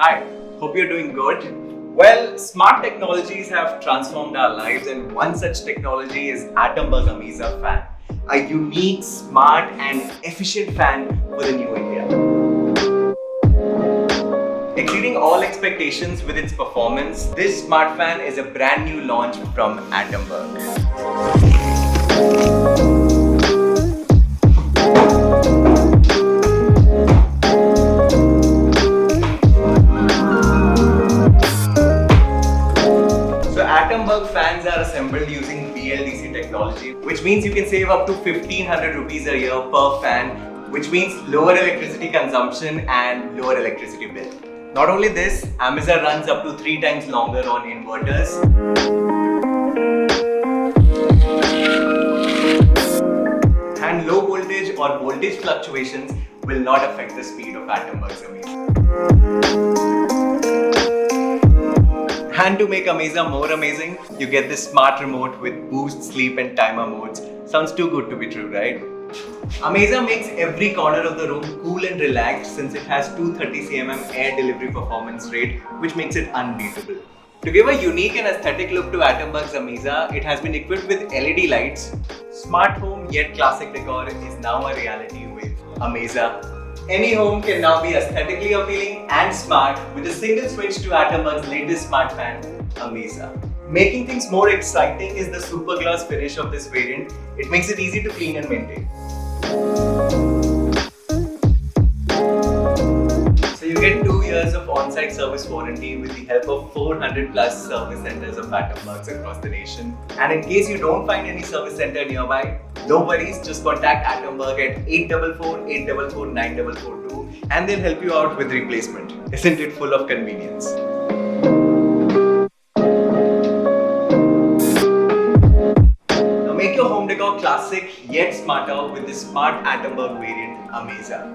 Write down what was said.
Hi, hope you're doing good. Well, smart technologies have transformed our lives, and one such technology is Atomberg Ameza Fan, a unique, smart, and efficient fan for the new India. Exceeding all expectations with its performance, this smart fan is a brand new launch from Atomberg. Atomberg fans are assembled using BLDC technology, which means you can save up to 1500 rupees a year per fan, which means lower electricity consumption and lower electricity bill. Not only this, Ameza runs up to 3 times longer on inverters. And low voltage or voltage fluctuations will not affect the speed of Atomberg's Ameza. And to make Ameza more amazing, you get this smart remote with boost, sleep and timer modes. Sounds too good to be true, right? Ameza makes every corner of the room cool and relaxed since it has 230 cmm air delivery performance rate, which makes it unbeatable. To give a unique and aesthetic look to Atomberg's Ameza, it has been equipped with LED lights. Smart home yet classic decor is now a reality with Ameza. Any home can now be aesthetically appealing and smart with a single switch to Atomberg's latest smart fan, Ameza. Making things more exciting is the super gloss finish of this variant. It makes it easy to clean and maintain. So you get 2 years of on-site service warranty with the help of 400 plus service centers of Atombergs across the nation. And in case you don't find any service center nearby, no worries, just contact Atomberg at 844-844-9442 and they'll help you out with replacement. Isn't it full of convenience? Now make your home decor classic yet smarter with this smart Atomberg variant, Ameza.